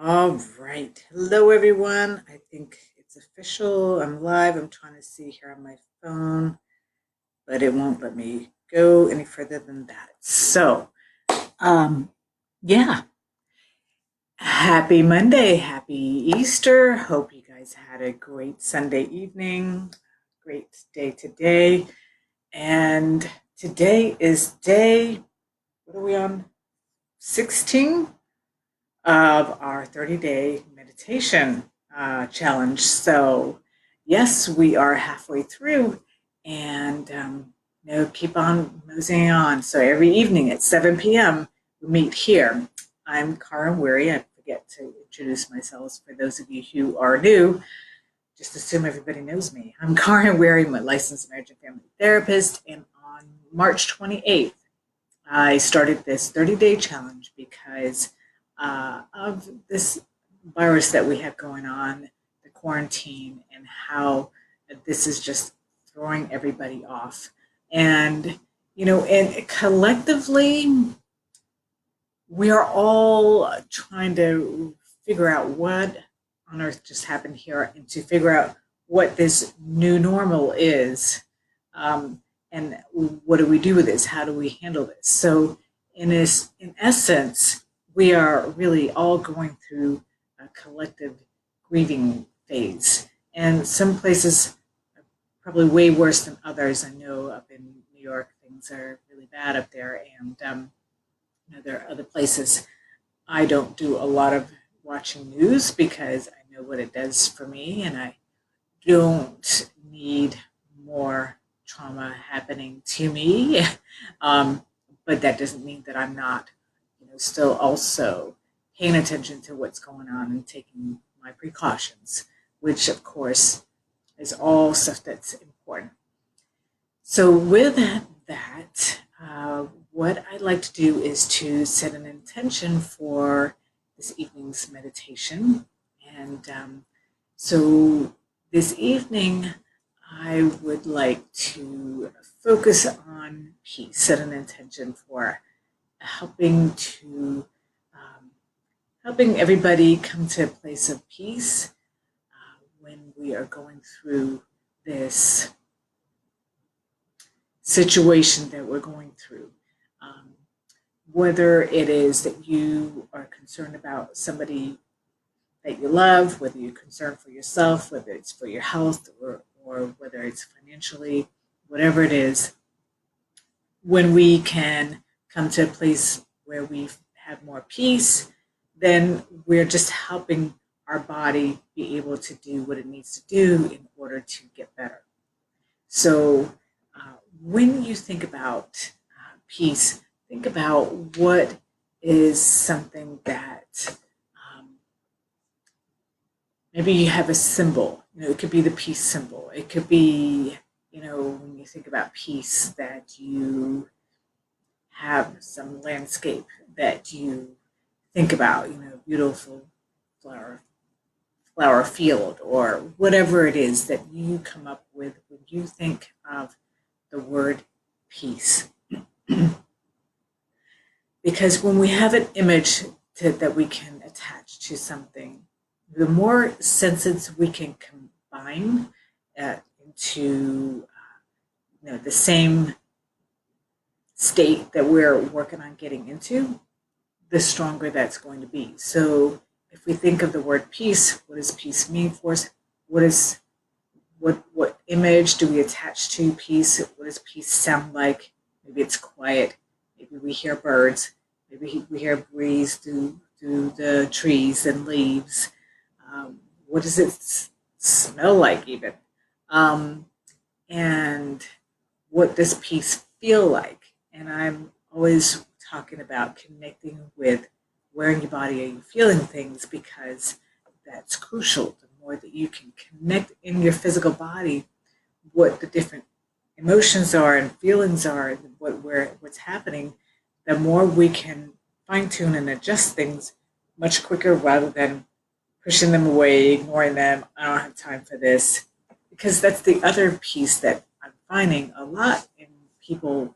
All right. Hello, everyone. I think it's official. I'm live. I'm trying to see here on my phone, but it won't let me go any further than that. Um, yeah. Happy Monday. Happy Easter. Hope you guys had a great Sunday evening. Great day today. And today is what are we on? 16 of our 30-day meditation challenge. So, yes, we are halfway through and keep on moseying on. So, every evening at 7 p.m., we meet here. I'm Karin Weiri. I forget to introduce myself for those of you who are new. Just assume everybody knows me. I'm Karin Weiri, I'm a licensed marriage and family therapist, and on March 28th, I started this 30-day challenge because of this virus that we have going on, the quarantine, and how this is just throwing everybody off. And collectively, we are all trying to figure out what on earth just happened here and to figure out what this new normal is. And what do we do with this? How do we handle this? So, in essence, we are really all going through a collective grieving phase. And some places are probably way worse than others. I know up in New York, things are really bad up there. And there are other places. I don't do a lot of watching news because I know what it does for me, and I don't need more trauma happening to me. um, but that doesn't mean that I'm not, still also paying attention to what's going on and taking my precautions, which of course is all stuff that's important. So with what I'd like to do is to set an intention for this evening's meditation. And so this evening, I would like to focus on peace, set an intention for helping to helping everybody come to a place of peace when we are going through this situation that we're going through. Um, Whether it is that you are concerned about somebody that you love, whether you're concerned for yourself, whether it's for your health, or whether it's financially, whatever it is, when we can come to a place where we have more peace, then we're just helping our body be able to do what it needs to do in order to get better. So when you think about peace, think about what is something that maybe you have a symbol. It could be the peace symbol. It could be, when you think about peace, that you have some landscape that you think about, beautiful flower flower field or whatever it is that you come up with when you think of the word peace. Because when we have an image that we can attach to something, the more senses we can combine into the same state that we're working on getting into, the stronger that's going to be. So if we think of the word peace, what does peace mean for us? What image do we attach to peace? What does peace sound like? Maybe it's quiet. Maybe we hear birds. Maybe we hear breeze through the trees and leaves. What does it smell like even? Um, and what does peace feel like? And I'm always talking about connecting with where in your body are you feeling things, because that's crucial. The more that you can connect in your physical body what the different emotions are and feelings are and what's happening, the more we can fine tune and adjust things much quicker rather than pushing them away, ignoring them. I don't have time for this. Because that's the other piece that I'm finding a lot in people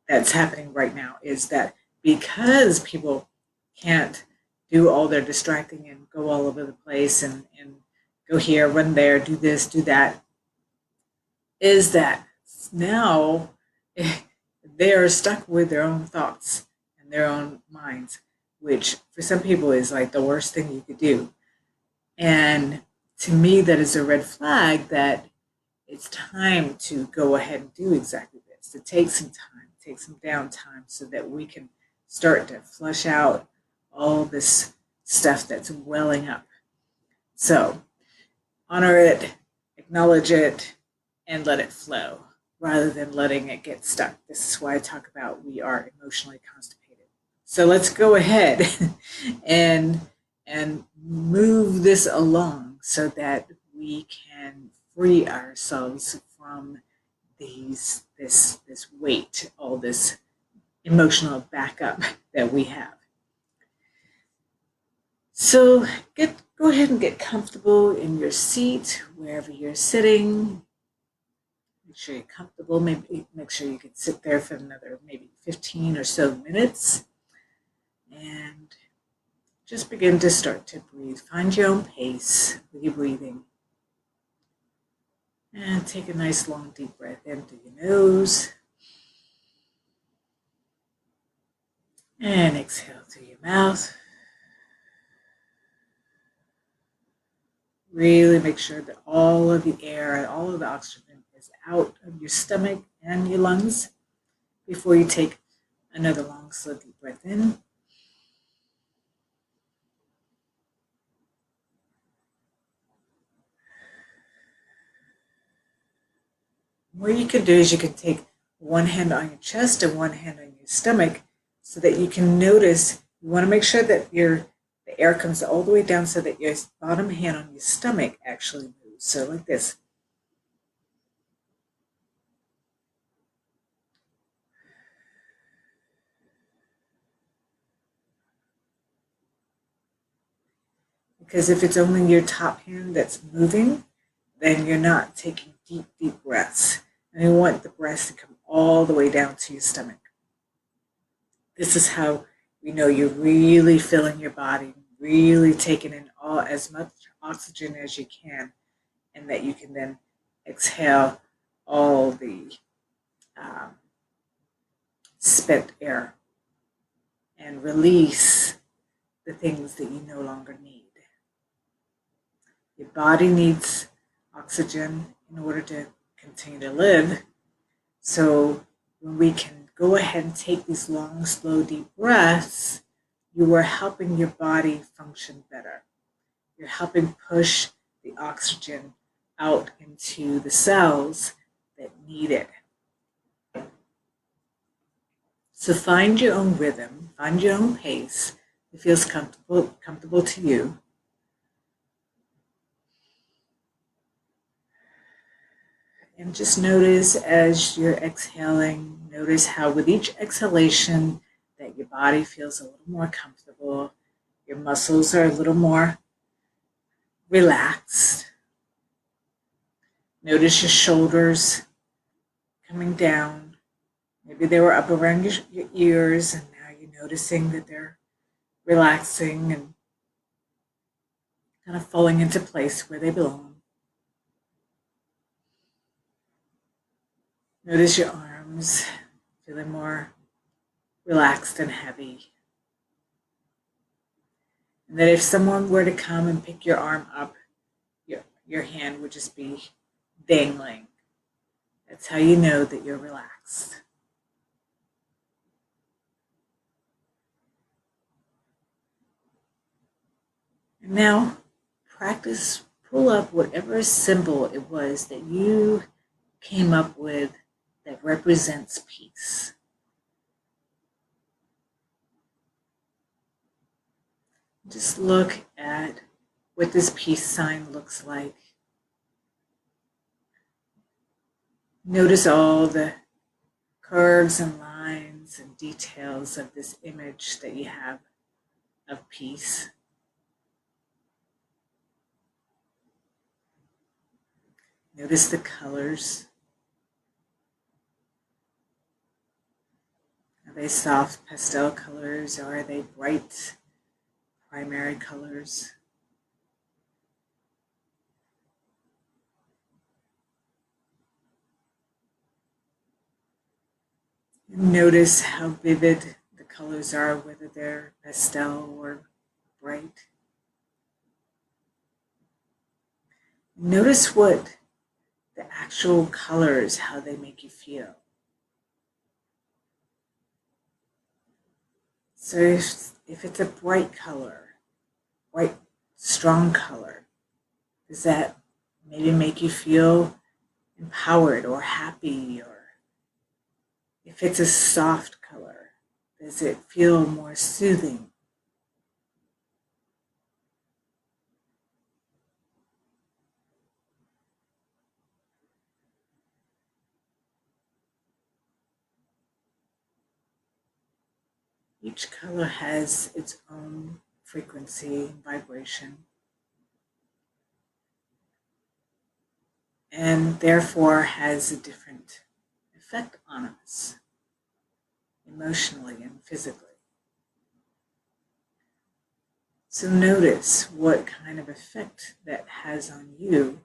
that's happening right now, is that because people can't do all their distracting and go all over the place and go here, run there, do this, do that, is that now they are stuck with their own thoughts and their own minds, which for some people is like the worst thing you could do. And to me, that is a red flag that it's time to go ahead and do exactly this, to take some time, take some downtime so that we can start to flush out all this stuff that's welling up. So honor it, acknowledge it, and let it flow rather than letting it get stuck. This is why I talk about we are emotionally constipated. So let's go ahead and move this along so that we can free ourselves from this weight, all this emotional backup that we have. So go ahead and get comfortable in your seat wherever you're sitting. Make sure you're comfortable. Maybe make sure you can sit there for another maybe 15 or so minutes. And just begin to start to breathe. Find your own pace with your breathing. And take a nice long deep breath in through your nose. And exhale through your mouth. Really make sure that all of the air and all of the oxygen is out of your stomach and your lungs before you take another long, slow, deep breath in. What you can do is you can take one hand on your chest and one hand on your stomach so that you can notice, you want to make sure that the air comes all the way down so that your bottom hand on your stomach actually moves. So like this. Because if it's only your top hand that's moving, then you're not taking deep, deep breaths. And you want the breaths to come all the way down to your stomach. This is how we know you're really filling your body, really taking in all as much oxygen as you can, and that you can then exhale all the spent air and release the things that you no longer need. Your body needs oxygen in order to continue to live. So when we can go ahead and take these long, slow, deep breaths, you are helping your body function better. You're helping push the oxygen out into the cells that need it. So find your own rhythm, find your own pace that feels comfortable to you. And just notice as you're exhaling, notice how with each exhalation that your body feels a little more comfortable, your muscles are a little more relaxed. Notice your shoulders coming down. Maybe they were up around your ears, and now you're noticing that they're relaxing and kind of falling into place where they belong. Notice your arms feeling more relaxed and heavy. And that if someone were to come and pick your arm up, your hand would just be dangling. That's how you know that you're relaxed. And now, pull up whatever symbol it was that you came up with that represents peace. Just look at what this peace sign looks like. Notice all the curves and lines and details of this image that you have of peace. Notice the colors. Are they soft pastel colors or are they bright primary colors. And notice how vivid the colors are, whether they're pastel or bright. Notice what the actual colors, how they make you feel. So if it's a bright color, bright, strong color, does that maybe make you feel empowered or happy? Or if it's a soft color, does it feel more soothing? Each color has its own frequency and vibration, and therefore has a different effect on us, emotionally and physically. So notice what kind of effect that has on you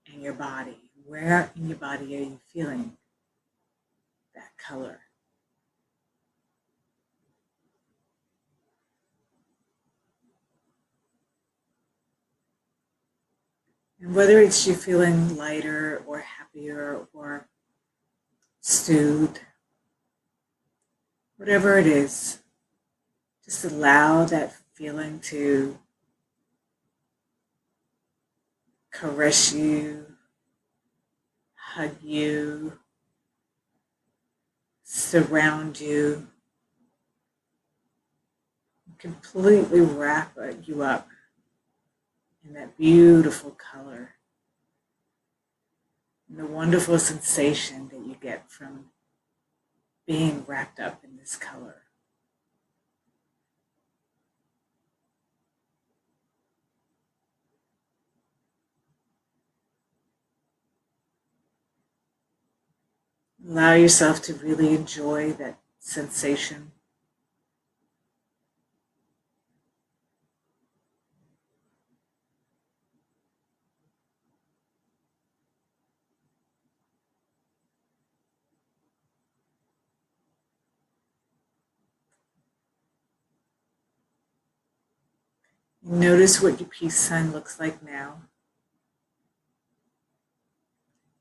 and your body. Where in your body are you feeling that color? And whether it's you feeling lighter or happier or soothed, whatever it is, just allow that feeling to caress you, hug you, surround you, completely wrap you up in that beautiful color and the wonderful sensation that you get from being wrapped up in this color. Allow yourself to really enjoy that sensation. Notice what your peace sign looks like now.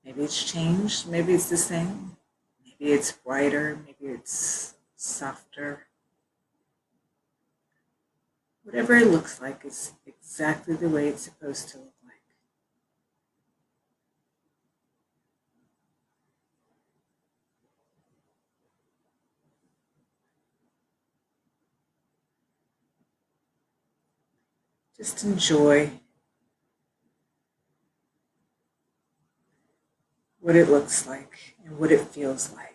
Maybe it's changed, maybe it's the same, maybe it's brighter, maybe it's softer. Whatever it looks like is exactly the way it's supposed to look like. Just enjoy what it looks like and what it feels like.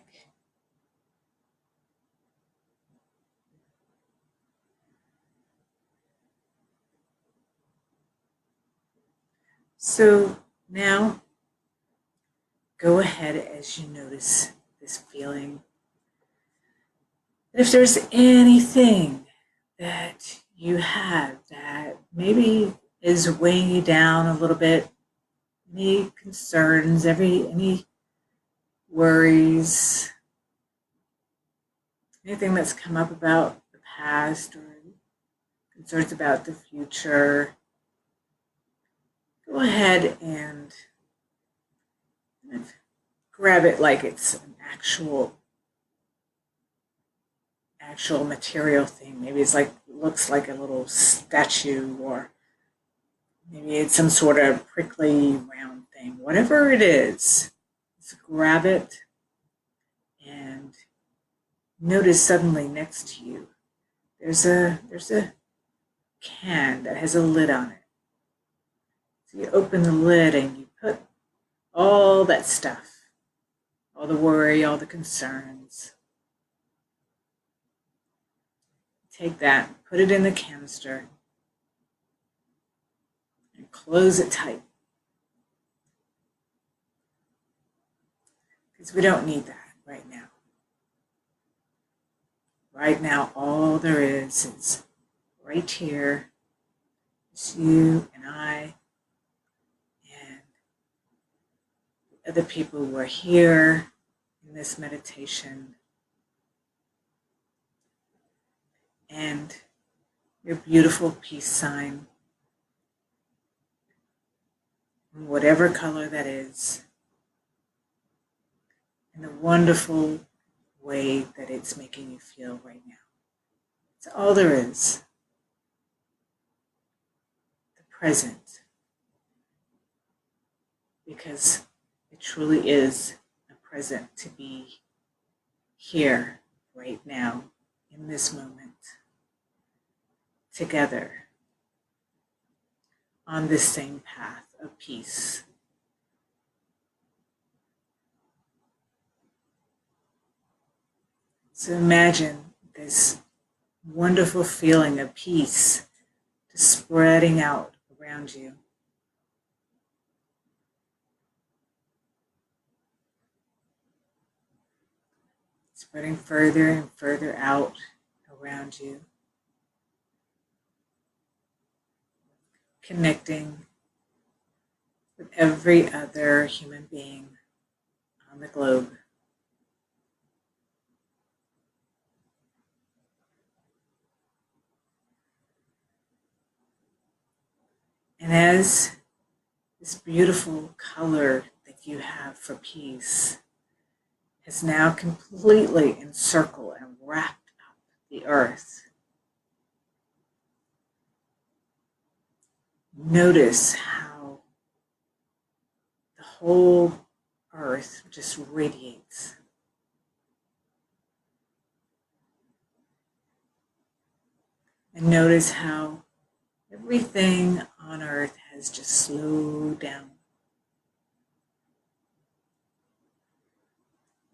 So now go ahead as you notice this feeling. If there's anything that you have that maybe is weighing you down a little bit, any concerns, any worries, anything that's come up about the past or concerns about the future, go ahead and grab it like it's an actual material thing. Maybe it's like looks like a little statue, or maybe it's some sort of prickly round thing. Whatever it is, just grab it and notice suddenly next to you there's a can that has a lid on it. So you open the lid and you put all that stuff, all the worry, all the concerns. Take that, put it in the canister, and close it tight. Because we don't need that right now. Right now, all there is right here. It's you and I and other people who are here in this meditation, and your beautiful peace sign, whatever color that is, and the wonderful way that it's making you feel right now. It's all there is. The present. Because it truly is a present to be here right now in this moment together on this same path of peace. So imagine this wonderful feeling of peace just spreading out around you. Spreading further and further out around you. Connecting with every other human being on the globe. And as this beautiful color that you have for peace has now completely encircled and wrapped up the earth. Notice how the whole earth just radiates. And notice how everything on earth has just slowed down.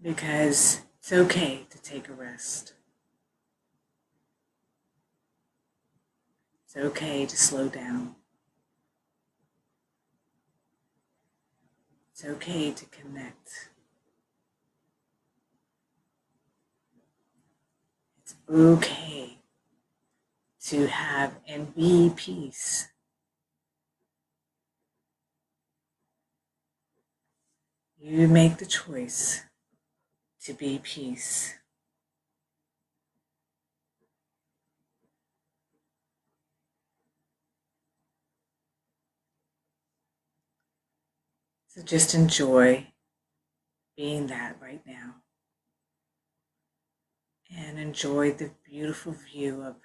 Because it's okay to take a rest. It's okay to slow down. It's okay to connect. It's okay to have and be peace. You make the choice to be peace. So just enjoy being that right now. And enjoy the beautiful view of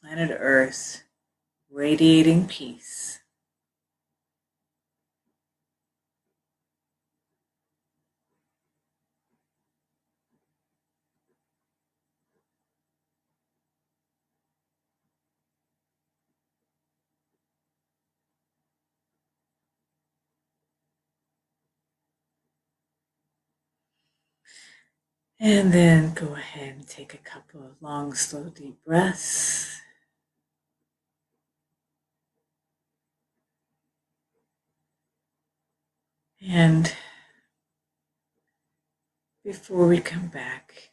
planet Earth radiating peace. And then go ahead and take a couple of long, slow, deep breaths. And before we come back,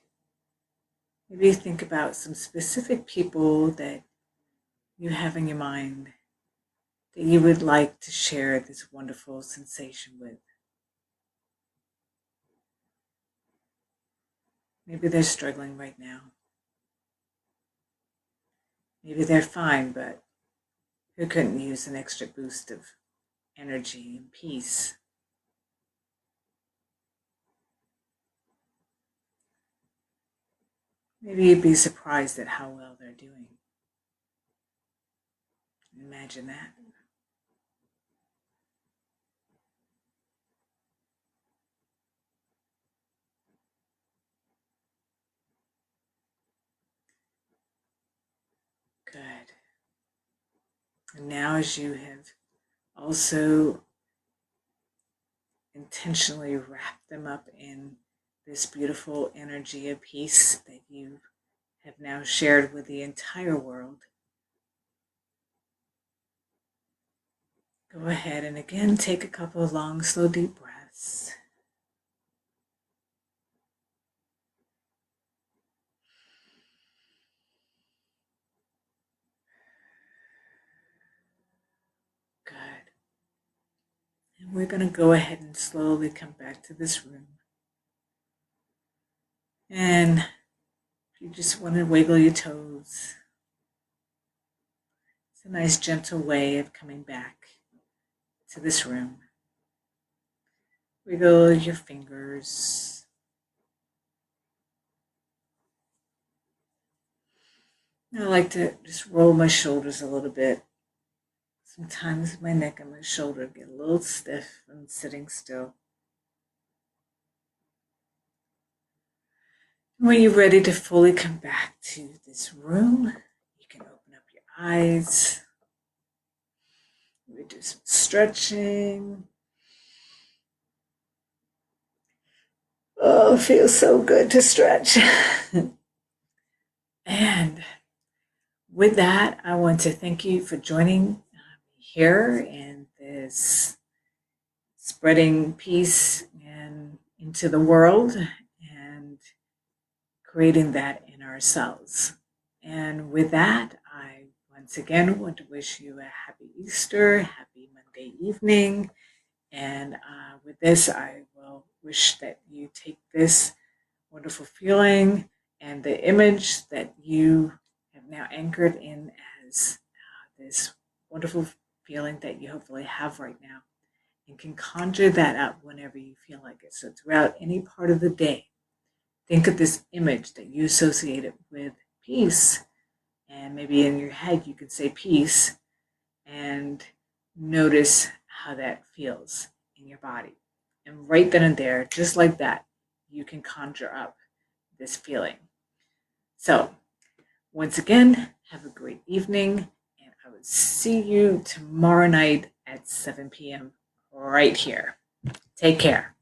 maybe think about some specific people that you have in your mind that you would like to share this wonderful sensation with. Maybe they're struggling right now. Maybe they're fine, but who couldn't use an extra boost of energy and peace? Maybe you'd be surprised at how well they're doing. Imagine that. Good. And now, as you have also intentionally wrapped them up in this beautiful energy of peace that you have now shared with the entire world, go ahead and again take a couple of long, slow, deep breaths. We're going to go ahead and slowly come back to this room. And if you just want to wiggle your toes, it's a nice gentle way of coming back to this room. Wiggle your fingers. I like to just roll my shoulders a little bit. Sometimes my neck and my shoulder get a little stiff from sitting still. When you're ready to fully come back to this room, you can open up your eyes. We do some stretching. Oh, it feels so good to stretch. And with that, I want to thank you for joining me here in this spreading peace and into the world and creating that in ourselves. And with that, I once again want to wish you a happy Easter, happy Monday evening. And with this, I will wish that you take this wonderful feeling and the image that you have now anchored in as this wonderful feeling that you hopefully have right now, and can conjure that up whenever you feel like it. So throughout any part of the day, think of this image that you associate it with peace. And maybe in your head you could say peace, and notice how that feels in your body. And right then and there, just like that, you can conjure up this feeling. So, once again, have a great evening, and I will see you tomorrow night at 7 p.m. right here. Take care.